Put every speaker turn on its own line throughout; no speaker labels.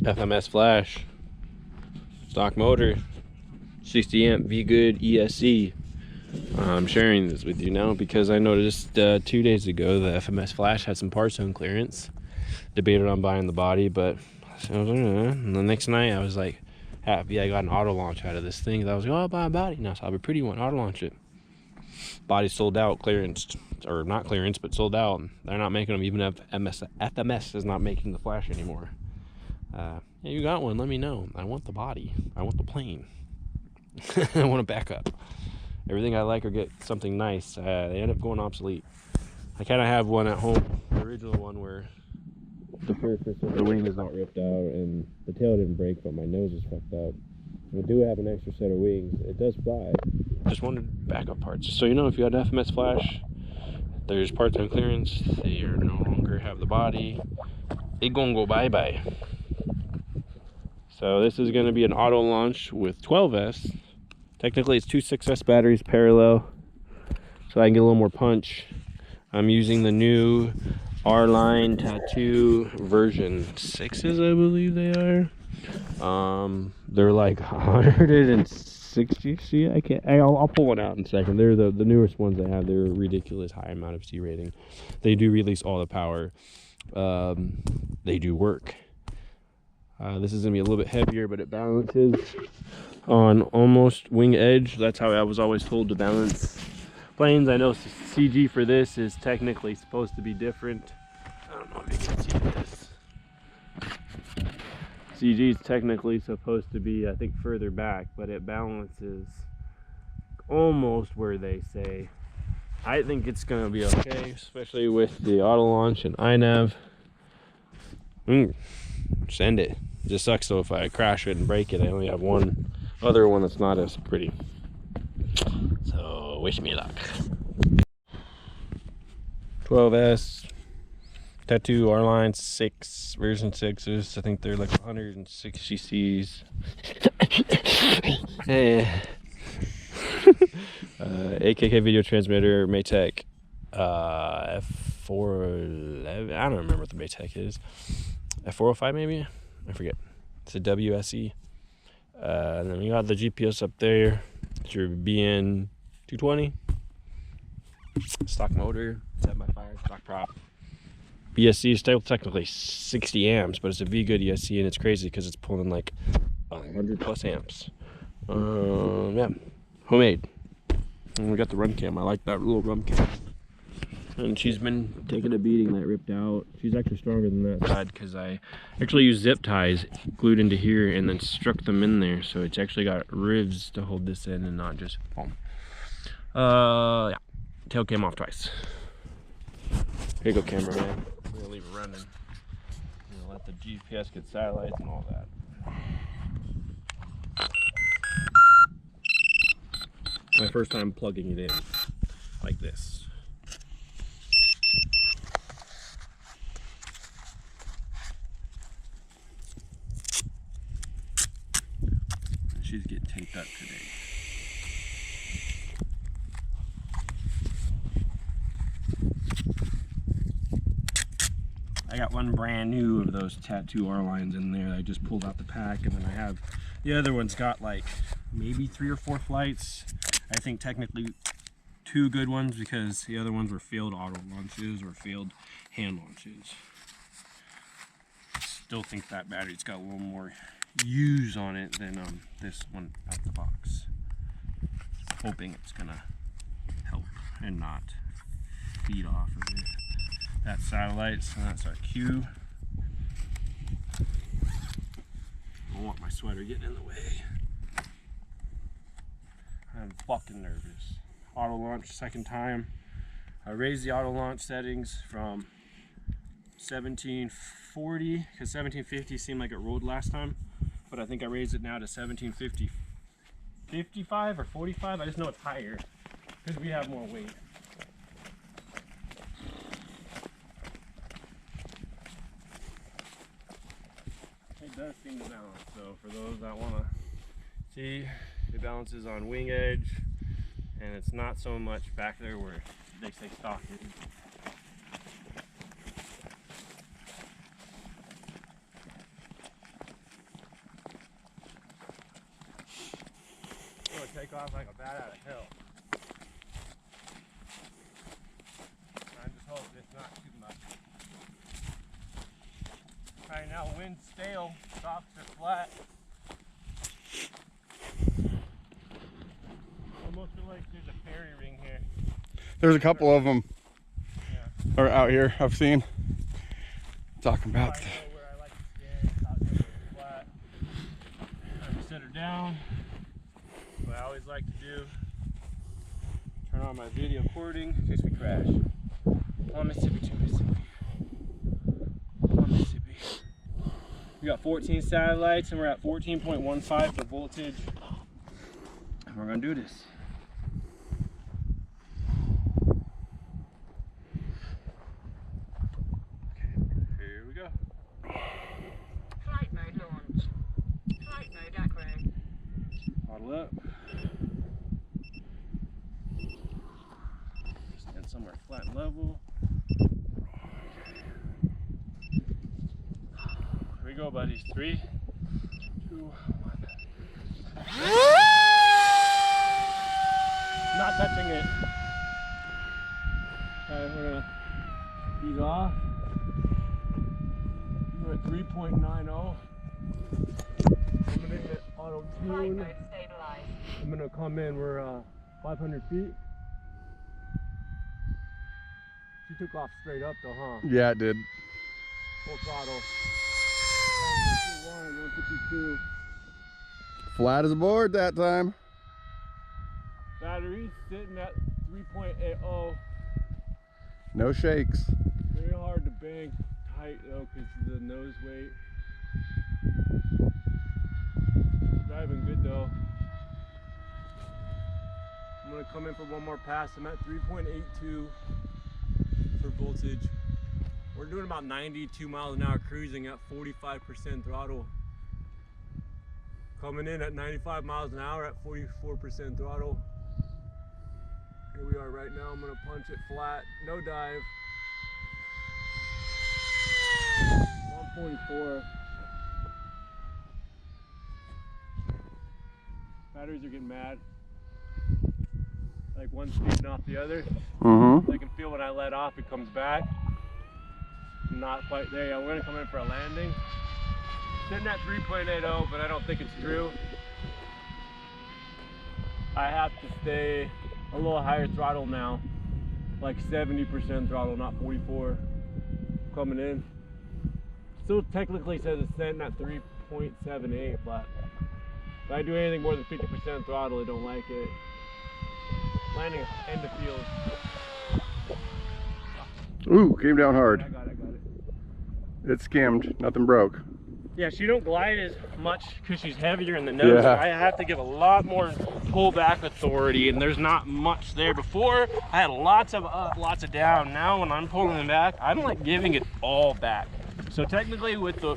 FMS flash, stock motor, 60 amp V-Good ESC. I'm sharing this with you now because I noticed 2 days ago the FMS flash had some parts on clearance. Debated on buying the body, but and the next night I was like happy I got an auto launch out of this thing. I was like, oh, I'll buy a body now, so I'll have a pretty one, auto launch it. Body sold out, clearance, or not clearance, but sold out. They're not making them, even if FMS is not making the flash anymore. Yeah, you got one, let me know. I want the body, I want the plane. I want a backup. Everything I like or get something nice, they end up going obsolete. I kind of have one at home, the original one where the surface of the wing is not ripped out and the tail didn't break, but my nose is fucked up. I do have an extra set of wings. It does fly. Just wanted backup parts. So you know, if you had an FMS flash, there's parts on clearance, they are no longer have the body, it gonna go bye-bye. So this is gonna be an auto launch with 12S. Technically it's two 6S batteries parallel, so I can get a little more punch. I'm using the new R-Line Tattoo version 6s, I believe they are. They're like 160. See, I'll pull one out in a second. They're the newest ones they have. They're a ridiculous high amount of C rating. They do release all the power. They do work. This is gonna be a little bit heavier, but it balances on almost wing edge. That's how I was always told to balance planes. I know CG for this is technically supposed to be different. I don't know if you can see this. CG is technically supposed to be, I think, further back, but it balances almost where they say. I think it's gonna be okay, especially with the auto launch and iNav. Send it. It just sucks though if I crash it and break it. I only have one other one that's not as pretty. So wish me luck. 12S Tattoo R-Line 6 version 6s. I think they're like 160 Cs. AKK video transmitter, Maytech F411. I don't remember what the Maytech is. F405 maybe? I forget. It's a WSE. And then we got the GPS up there. It's your BN 220. Stock motor, 7x5, stock prop. ESC is still technically 60 amps, but it's a V-Good ESC, and it's crazy because it's pulling like 100 plus amps. Yeah, homemade. And we got the run cam. I like that little run cam. And she's been taking a beating that ripped out. She's actually stronger than that side because I actually used zip ties glued into here and then struck them in there. So it's actually got ribs to hold this in and not just boom. Yeah, tail came off twice. Here you go, cameraman. We're gonna leave it running. We're gonna let the GPS get satellites and all that. My first time plugging it in like this. She's getting taped up today. I got one brand new of those Tattoo R-Lines in there. I just pulled out the pack, and then I have the other one's got like maybe 3 or 4 flights. I think technically 2 good ones because the other ones were failed auto launches or failed hand launches. Still think that battery's got a little more use on it than this one out the box. Hoping it's gonna help and not feed off of it. That's satellite, so that's our cue. I don't want my sweater getting in the way. I'm fucking nervous. Auto launch, second time. I raised the auto launch settings from 1740 because 1750 seemed like it rolled last time, but I think I raised it now to 1750, 55 or 45. I just know it's higher because we have more weight. It does seem to balance, so for those that want to see, it balances on wing edge, and it's not so much back there where they say stock is. off like a bat out of hell. I just hope it's not too much. Alright, now wind's stale, socks are flat. Almost feel like there's a fairy ring here.
There's a couple of them
Yeah.
are out here I've seen. Talking about.
I know where I like to stand, out there where it's flat. I set her down. What I always like to do, turn on my video recording in case we crash. On Mississippi to Mississippi. On Mississippi. We got 14 satellites and we're at 14.15 for voltage. And we're gonna do this. Here we go.
Flight mode launch. Flight mode acro.
Model up. Stand somewhere flat and level. Here we go, buddies. 3, 2, 1. Not touching it. Alright, we're gonna ease off. We're at 3.90. I'm gonna hit auto
Flight
tune.
mode stabilized.
I'm gonna come in, we're 500 feet. She took off straight up though, huh?
Yeah, it did.
Full throttle. 151, 152.
Flat as a board that time.
Battery sitting at 3.80.
No shakes.
Very hard to bank tight though because of the nose weight. Driving good though. I'm gonna come in for one more pass. I'm at 3.82 for voltage. We're doing about 92 miles an hour cruising at 45% throttle. Coming in at 95 miles an hour at 44% throttle. Here we are right now. I'm gonna punch it flat, no dive. 144. Batteries are getting mad. Like one's feeding off the other.
Mm-hmm.
I can feel when I let off, it comes back. Not quite there yet. We're gonna come in for a landing. Sitting at 3.80, but I don't think it's true. I have to stay a little higher throttle now, like 70% throttle, not 44. Coming in. Still technically says it's sitting at 3.78, but if I do anything more than 50% throttle, I don't like it. Landing end of field.
Ooh, came down hard.
I got it.
It skimmed, nothing broke.
Yeah, she don't glide as much because she's heavier in the nose.
Yeah.
I have to give a lot more pullback authority, and there's not much there. Before, I had lots of up, lots of down. Now, when I'm pulling them back, I'm like giving it all back. So technically, with the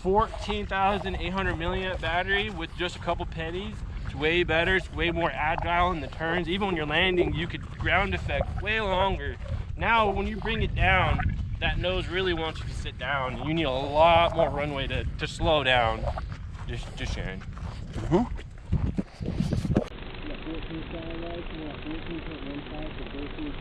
14,800 milliamp battery with just a couple pennies, it's way better. It's way more agile in the turns. Even when you're landing, you could ground effect way longer. Now, when you bring it down, that nose really wants you to sit down. You need a lot more runway to slow down. Just sharing.
Mm-hmm.
14 satellites, 14.15 for voltage.